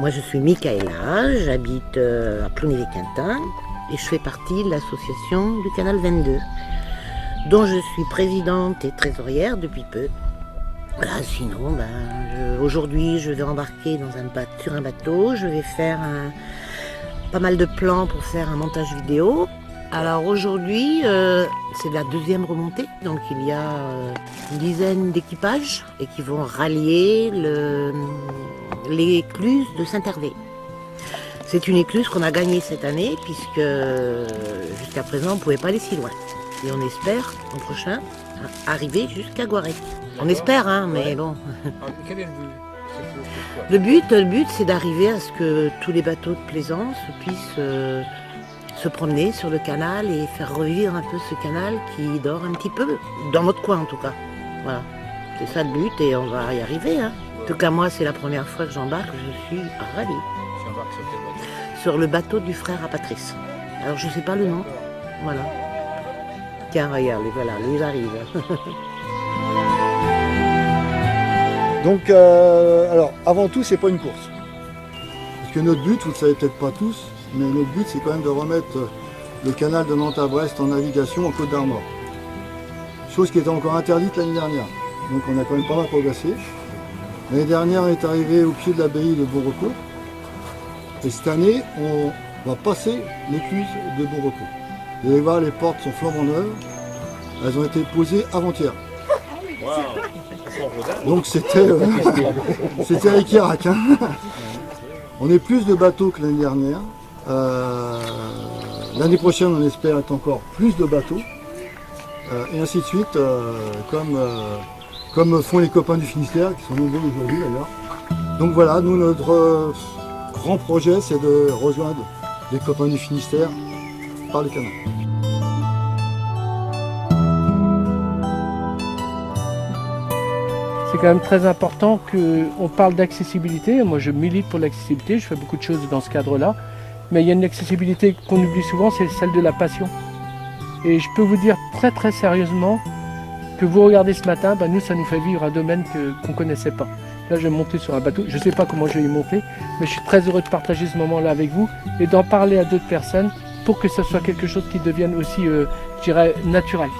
moi je suis Michaela, j'habite à Plounévez-Quintin et je fais partie de l'association du Canal 22, dont je suis présidente et trésorière depuis peu. Voilà, sinon, aujourd'hui je vais embarquer sur un bateau, je vais faire pas mal de plans pour faire un montage vidéo. Alors aujourd'hui, c'est la deuxième remontée, donc il y a une dizaine d'équipages et qui vont rallier l'écluse de Saint-Hervé. C'est une écluse qu'on a gagnée cette année puisque jusqu'à présent on ne pouvait pas aller si loin. Et on espère l'an prochain arriver jusqu'à Guaret. On espère, hein, mais bon. Quel est le but? Le but c'est d'arriver à ce que tous les bateaux de plaisance puissent se promener sur le canal et faire revivre un peu ce canal qui dort un petit peu, dans notre coin en tout cas. Voilà, c'est ça le but et on va y arriver. Hein. En tout cas moi c'est la première fois que j'embarque, je suis ravie. Tu embarques sur quel bateau? Sur le bateau du frère à Patrice. Alors je sais pas le nom, voilà. Tiens regarde, voilà, ils arrivent. Donc alors avant tout c'est pas une course. Parce que notre but, vous le savez peut-être pas tous, mais notre but c'est quand même de remettre le canal de Nantes à Brest en navigation en Côte d'Armor. Chose qui était encore interdite l'année dernière. Donc on a quand même pas mal progressé. L'année dernière on est arrivé au pied de l'abbaye de Beaurecourt. Et cette année on va passer l'écluse de Beaurecourt. Vous allez voir, les portes sont flambant neuves. Elles ont été posées avant-hier. Donc c'était avec Irak. Hein. On est plus de bateaux que l'année dernière. L'année prochaine, on espère être encore plus de bateaux. Et ainsi de suite, comme font les copains du Finistère, qui sont nombreux aujourd'hui d'ailleurs. Donc voilà, nous, notre grand projet, c'est de rejoindre les copains du Finistère par le canal. C'est quand même très important qu'on parle d'accessibilité. Moi, je milite pour l'accessibilité, je fais beaucoup de choses dans ce cadre-là. Mais il y a une accessibilité qu'on oublie souvent, c'est celle de la passion. Et je peux vous dire très très sérieusement que vous regardez ce matin, nous, ça nous fait vivre un domaine qu'on ne connaissait pas. Là, je vais monter sur un bateau. Je ne sais pas comment je vais y monter, mais je suis très heureux de partager ce moment-là avec vous et d'en parler à d'autres personnes pour que ce soit quelque chose qui devienne aussi, je dirais, naturel.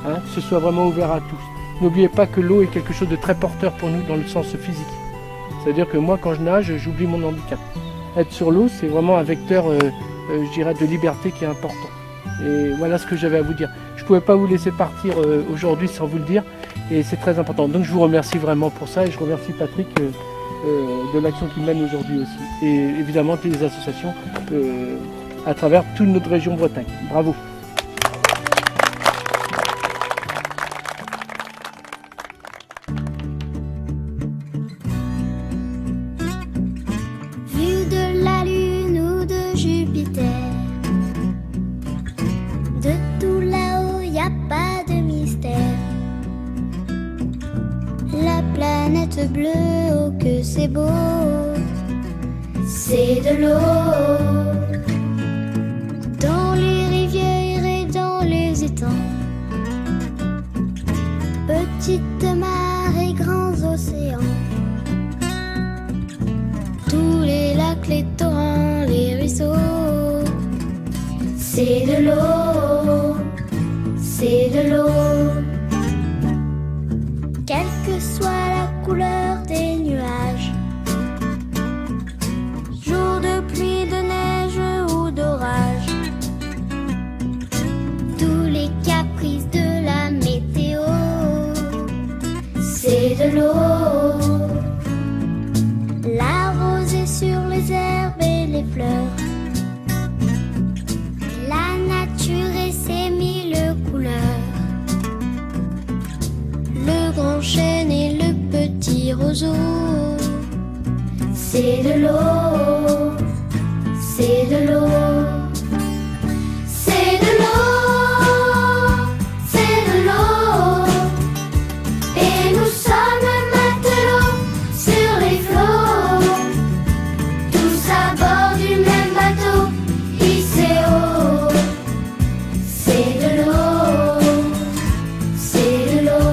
Hein, que ce soit vraiment ouvert à tous. N'oubliez pas que l'eau est quelque chose de très porteur pour nous dans le sens physique. C'est-à-dire que moi, quand je nage, j'oublie mon handicap. Être sur l'eau, c'est vraiment un vecteur, je dirais, de liberté qui est important. Et voilà ce que j'avais à vous dire. Je ne pouvais pas vous laisser partir aujourd'hui sans vous le dire, et c'est très important. Donc je vous remercie vraiment pour ça, et je remercie Patrick de l'action qu'il mène aujourd'hui aussi. Et évidemment, toutes les associations à travers toute notre région Bretagne. Bravo. Bleue, oh que c'est beau, c'est de l'eau dans les rivières et dans les étangs, petites mares et grands océans, tous les lacs, les torrents, les ruisseaux, c'est de l'eau, c'est de l'eau, quelle que soit la couleur des nuages, jour de pluie, de neige ou d'orage, tous les caprices de la météo, c'est de l'eau, la rosée sur les herbes et les fleurs, la nature et ses mille couleurs, le grand chêne et le petit roseau, c'est de l'eau, c'est de l'eau, c'est de l'eau, c'est de l'eau, et nous sommes matelots sur les flots, tous à bord du même bateau, hissé haut, c'est de l'eau, c'est de l'eau.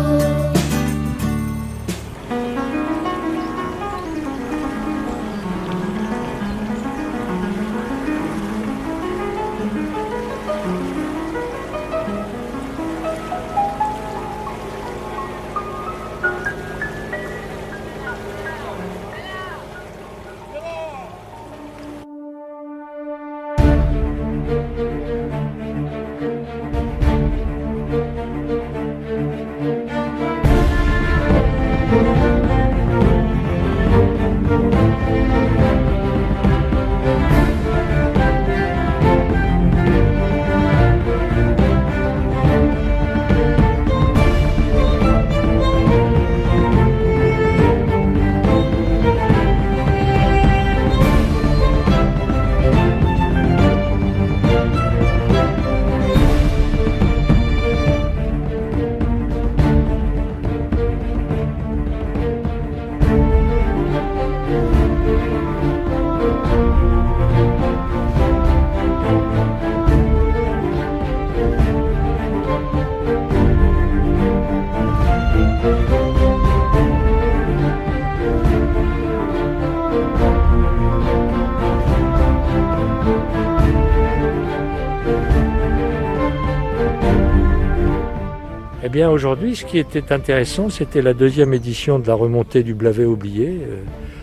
Eh bien aujourd'hui, ce qui était intéressant, c'était la 2e édition de la remontée du Blavet oublié.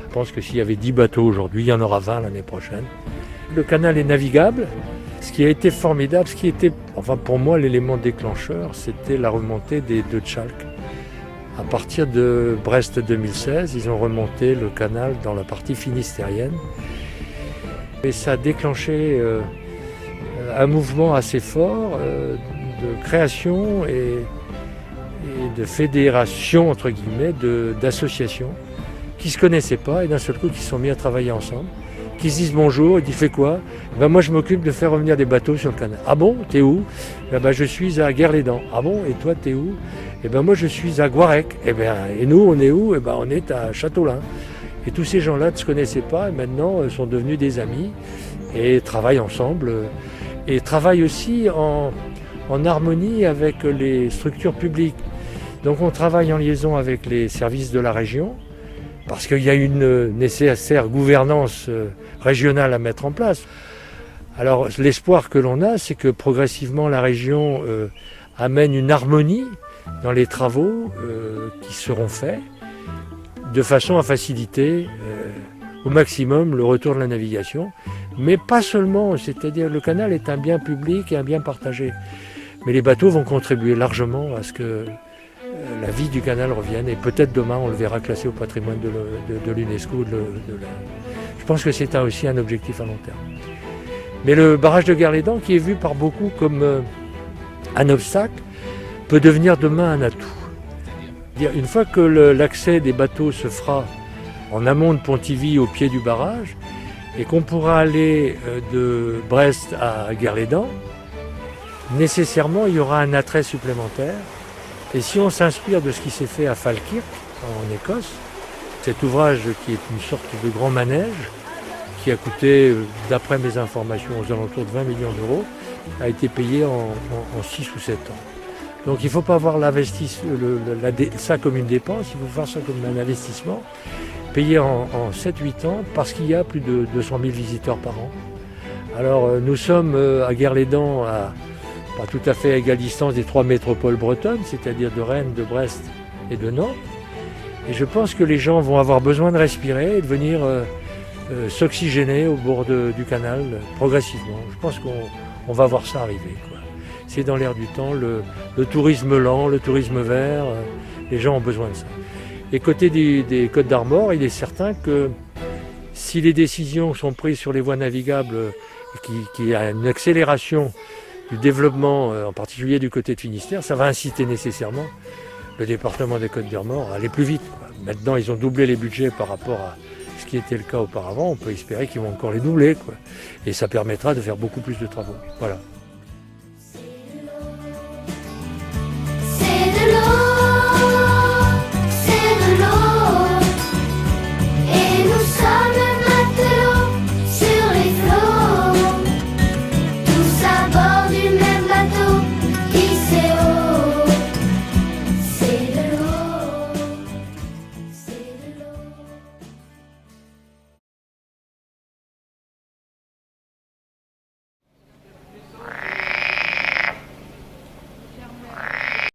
Je pense que s'il y avait 10 bateaux aujourd'hui, il y en aura 20 l'année prochaine. Le canal est navigable. Ce qui a été formidable, ce qui était, enfin pour moi, l'élément déclencheur, c'était la remontée des deux Tchalk. À partir de Brest 2016, ils ont remonté le canal dans la partie finistérienne. Et ça a déclenché un mouvement assez fort de création et de fédération, entre guillemets, d'associations qui ne se connaissaient pas et d'un seul coup qui se sont mis à travailler ensemble, qui se disent bonjour, et disent fais quoi? Ben moi je m'occupe de faire revenir des bateaux sur le canal. Ah bon, t'es où? Ben je suis à Guerlédan. Ah bon, et toi t'es où? Et ben moi je suis à Guarec. Et nous on est où? Et ben on est à Châteaulin. Et tous ces gens-là ne se connaissaient pas et maintenant sont devenus des amis et travaillent ensemble et travaillent aussi en harmonie avec les structures publiques. Donc on travaille en liaison avec les services de la région parce qu'il y a une nécessaire gouvernance régionale à mettre en place. Alors l'espoir que l'on a, c'est que progressivement la région amène une harmonie dans les travaux qui seront faits de façon à faciliter au maximum le retour de la navigation. Mais pas seulement, c'est-à-dire le canal est un bien public et un bien partagé. Mais les bateaux vont contribuer largement à ce que la vie du canal revienne. Et peut-être demain, on le verra classé au patrimoine de l'UNESCO. Je pense que c'est aussi un objectif à long terme. Mais le barrage de Guerlédan, qui est vu par beaucoup comme un obstacle, peut devenir demain un atout. Une fois que l'accès des bateaux se fera en amont de Pontivy au pied du barrage, et qu'on pourra aller de Brest à Guerlédan, nécessairement il y aura un attrait supplémentaire. Et si on s'inspire de ce qui s'est fait à Falkirk, en Écosse, cet ouvrage qui est une sorte de grand manège, qui a coûté, d'après mes informations, aux alentours de 20 millions d'euros, a été payé en 6 ou 7 ans. Donc il ne faut pas voir ça comme une dépense, il faut voir ça comme un investissement, payé en 7-8 ans, parce qu'il y a plus de 200 000 visiteurs par an. Alors nous sommes à Guerlédan, pas tout à fait à égale distance des 3 métropoles bretonnes, c'est-à-dire de Rennes, de Brest et de Nantes. Et je pense que les gens vont avoir besoin de respirer et de venir s'oxygéner au bord du canal progressivement. Je pense qu'on va voir ça arriver, quoi. C'est dans l'air du temps, le tourisme lent, le tourisme vert, les gens ont besoin de ça. Et côté des Côtes d'Armor, il est certain que si les décisions sont prises sur les voies navigables, qu'il y a une accélération du développement, en particulier du côté de Finistère, ça va inciter nécessairement le département des Côtes d'Armor à aller plus vite, quoi. Maintenant, ils ont doublé les budgets par rapport à ce qui était le cas auparavant. On peut espérer qu'ils vont encore les doubler, quoi. Et ça permettra de faire beaucoup plus de travaux. Voilà.